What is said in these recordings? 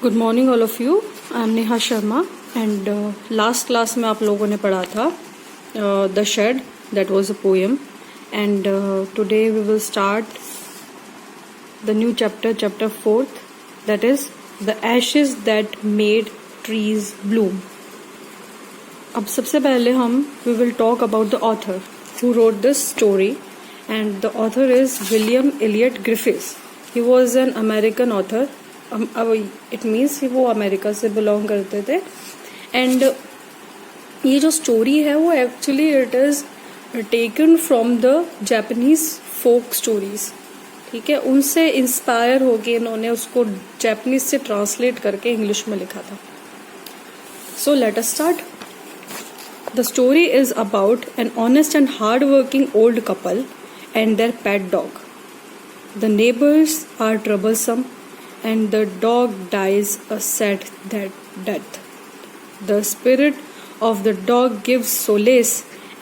Good morning all of you. I am Neha Sharma and last class में आप लोगों ने पढ़ा था the shade, that was a poem, and today we will start the new chapter, chapter 4th, that is the ashes that made trees bloom. अब सबसे पहले हम we will talk about the author who wrote this story, and the author is William Elliot Griffiths. He was an American author. It means वो America से belong करते थे. And ये जो स्टोरी है वो actually it is taken from the Japanese folk stories. ठीक है, उनसे इंस्पायर होके इन्होंने उसको जापानीज से ट्रांसलेट करके इंग्लिश में लिखा था. So let us start. The story is about an honest and hard working old couple and their pet dog. The neighbours are troublesome and the dog dies a sad death. The spirit of the dog gives solace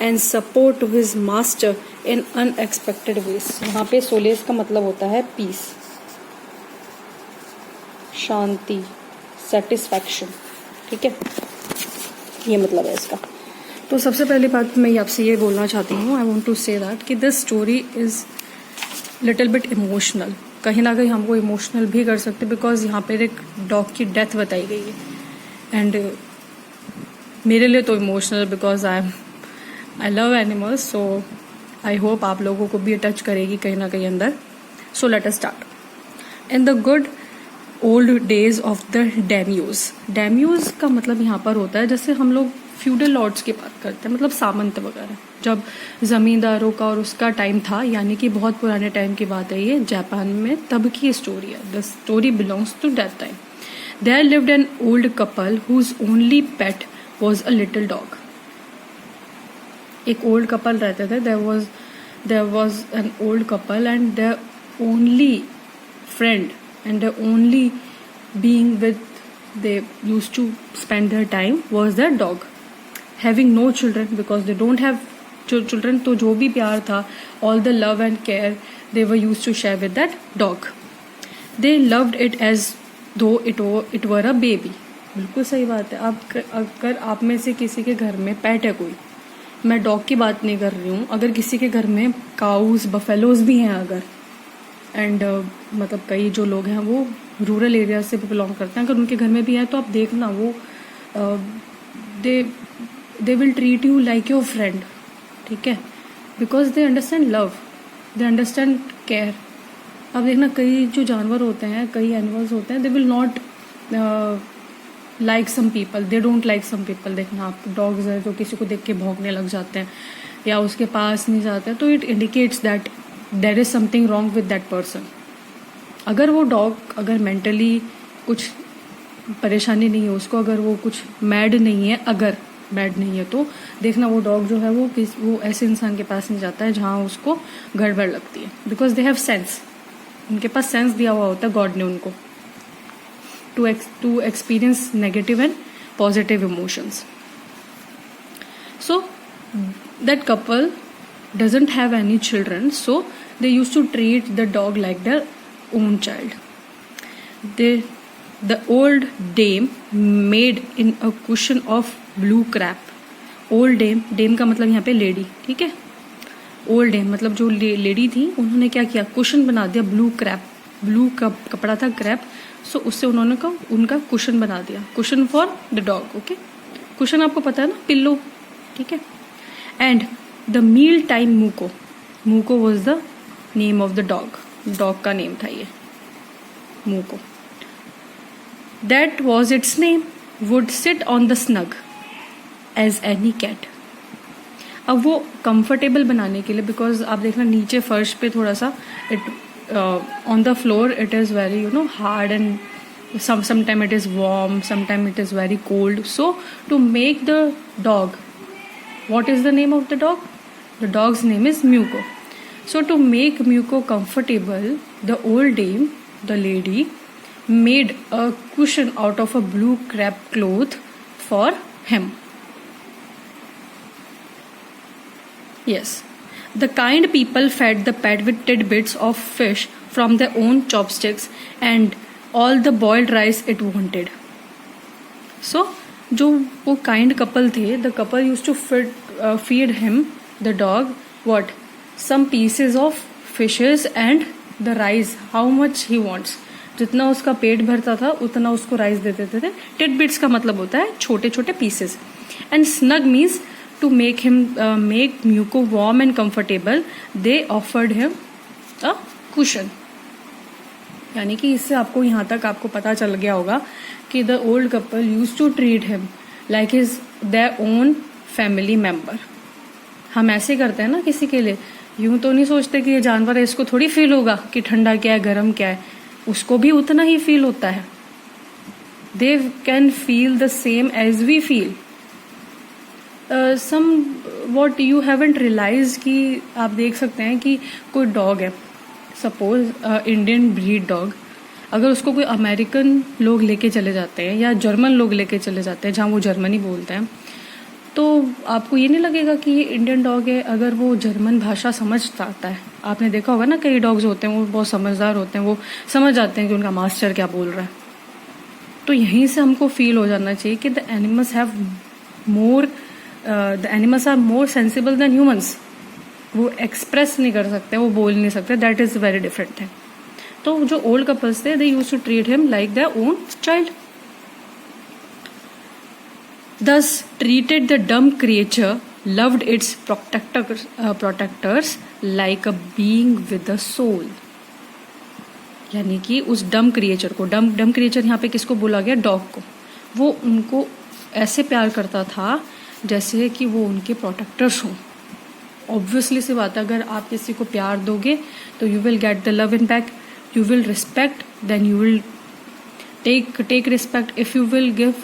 and support to his master in unexpected ways. यहाँ पे solace का मतलब होता है peace, शांति, satisfaction. ठीक है, ये मतलब है इसका. तो सबसे पहली बात मैं आपसे ये बोलना चाहती हूँ, I want to say that कि this story is little bit emotional. कहीं ना कहीं हमको इमोशनल भी कर सकते, बिकॉज यहाँ पर एक डॉग की डेथ बताई गई है. एंड मेरे लिए तो emotional, because I love animals. So I hope आप लोगों को भी टच करेगी कहीं ना कहीं अंदर. So let us start. In the good old days of the daimyos. Daimyos का मतलब यहाँ पर होता है जैसे हम लोग फ्यूडल लॉर्ड्स की बात करते हैं, मतलब सामंत वगैरह, जब जमींदारों का और उसका टाइम था, यानी कि बहुत पुराने टाइम की बात है ये, जापान में, तब की स्टोरी है. The story belongs to that time. There lived an old couple whose only pet was a little dog. एक ओल्ड कपल रहते थे. There was an old couple and their only friend and their only being with they used to spend their time was their dog. Having no children, because they don't have children, तो जो भी प्यार था, all the love and care they were used to share with that dog. They loved it as though it were a baby. बिल्कुल सही बात है. अगर आप में से किसी के घर में पेट है कोई, मैं डॉग की बात नहीं कर रही हूँ, अगर किसी के घर में काउस बफेलोज भी हैं अगर, एंड मतलब कई जो लोग हैं वो रूरल एरिया से बिलोंग करते हैं, अगर उनके घर में भी है तो आप देखना वो they will treat you like your friend. ठीक है, because they understand love, they understand care. अब देखना कई जो जानवर होते हैं, कई एनिमल्स होते हैं, they will not like some people, they don't like some people. देखना आप डॉग्स है जो किसी को देख के भौंकने लग जाते हैं या उसके पास नहीं जाते हैं, तो it indicates that there is something wrong with that person. अगर वो डॉग अगर मेंटली कुछ परेशानी नहीं है उसको, अगर वो कुछ मैड नहीं है, अगर मैड नहीं है, तो देखना वो डॉग जो है वो ऐसे इंसान के पास नहीं जाता है जहाँ उसको गड़बड़ लगती है. बिकॉज दे हैव सेंस, उनके पास सेंस दिया हुआ होता है गॉड ने उनको to experience negative and positive emotions. So that couple doesn't have any children, so they used to treat the dog like their own child. The old dame made in a cushion of blue crap. Old dame का मतलब यहाँ पे lady. ठीक है, old dame मतलब जो lady थी, उन्होंने क्या किया, कुशन बना दिया ब्लू क्रैप. ब्लू का कपड़ा था क्रैप, सो उससे उन्होंने उनका कुशन बना दिया. Cushion for the dog. Okay, cushion आपको पता है ना, पिल्लो. ठीक है. And the meal time Muko was the name of the dog. Dog का नेम था ये Muko. That was its name. Would sit on the snug as any cat. अब वो कंफर्टेबल बनाने के लिए, बिकॉज आप देखना नीचे फर्श पे थोड़ा सा it on the floor it is very hard and sometime it is warm, sometime it is very cold. So to make the dog, what is the name of the dog? The dog's name is Muko. So to make Muko comfortable, the old dame, the lady, made a cushion out of a blue crab cloth for him. Yes, the kind people fed the pet with tidbits of fish from their own chopsticks and all the boiled rice it wanted. सो जो वो kind couple थे, the couple use to feed him, the dog, what? Some pieces of fishes and the rice, how much he wants. जितना उसका पेट भरता था उतना उसको राइस दे देते थे. टिडबिट्स का मतलब होता है छोटे छोटे pieces. And snug means to make him make much warm and comfortable, they offered him a cushion. यानी कि इससे आपको यहाँ तक आपको पता चल गया होगा कि the old couple use to treat him like his their own family member. हम ऐसे करते हैं ना किसी के लिए, यूं तो नहीं सोचते कि ये जानवर है, इसको थोड़ी फील होगा कि ठंडा क्या है गर्म क्या है, उसको भी उतना ही फील होता है. They can feel the same as we feel. Somewhat you haven't realise कि आप देख सकते हैं कि कोई डॉग है, सपोज इंडियन ब्रीड डॉग, अगर उसको कोई अमेरिकन लोग लेके चले जाते हैं या जर्मन लोग लेके चले जाते हैं जहाँ वो जर्मनी बोलते हैं, तो आपको ये नहीं लगेगा कि ये इंडियन डॉग है अगर वो जर्मन भाषा समझता आता है. आपने देखा होगा ना कई डॉग्स होते हैं वो बहुत समझदार होते हैं, वो समझ जाते हैं कि उनका मास्टर क्या बोल रहा है. तो यहीं से हमको फील हो जाना चाहिए कि the animals are more sensible than humans. वो एक्सप्रेस नहीं कर सकते, वो बोल नहीं सकते, that is very different thing. तो जो ओल्ड कपल्स थे, they use to treat him like their own child. Thus treated the dumb creature, loved its protectors like a being with a soul. यानी कि उस डम क्रिएचर को, डम creature यहाँ पे किसको बोला गया? डॉग को. वो उनको ऐसे प्यार करता था जैसे कि वो उनके प्रोटेक्टर्स हों. ऑब्वियसली सी बात है, अगर आप किसी को प्यार दोगे तो you will get the love in back. You will respect, then you will take respect. If you will give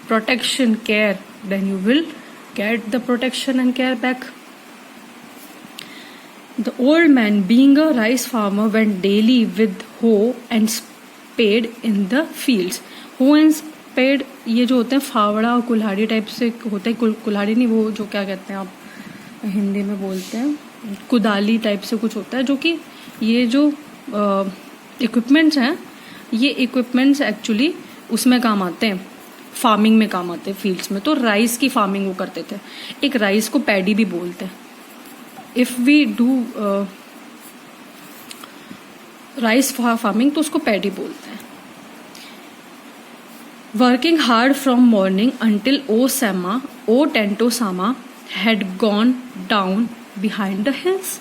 protection, care, then you will get the protection and care back. The old man, being a rice farmer, went daily with hoe and spade in the fields. hoe and spade ये जो होते हैं फावड़ा और कुल्हाड़ी type से होते हैं. कुल्हाड़ी नहीं, वो जो क्या कहते हैं आप हिंदी में बोलते हैं, कुदाली टाइप से कुछ होता है, जो कि ये जो इक्विपमेंट्स हैं, ये इक्विपमेंट्स एक्चुअली उसमें काम आते हैं, फार्मिंग में काम आते हैं, फील्ड्स में. तो राइस की फार्मिंग वो करते थे. एक राइस को पैडी भी बोलते हैं. If we do rice farming तो उसको पैडी बोलते हैं. Working hard from morning until O Tentosama had gone down behind the hills.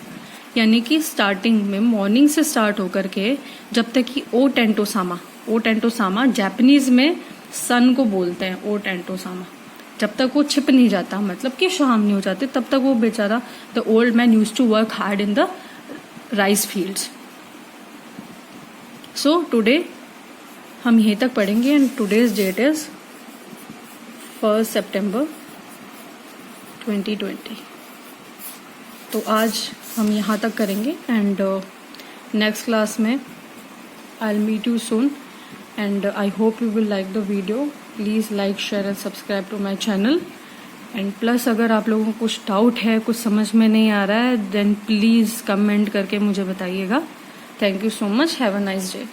यानी कि स्टार्टिंग में मॉर्निंग से स्टार्ट होकर के जब तक कि ओ टेंटोसामा जापानीज में सन को बोलते हैं. ओ टेंटोसामा जब तक वो छिप नहीं जाता, मतलब कि शाम नहीं हो जाती, तब तक वो बेचारा the old man use to work hard in the rice fields. So today हम यहीं तक पढ़ेंगे एंड टुडेज डेट इज 1 सितंबर 2020. तो आज हम यहाँ तक करेंगे एंड नेक्स्ट क्लास में I will meet you soon. And I hope you will like the video. Please like, share and subscribe to my channel. And plus अगर आप लोगों को कुछ डाउट है, कुछ समझ में नहीं आ रहा है, then please कमेंट करके मुझे बताइएगा. Thank you so much. Have a nice day.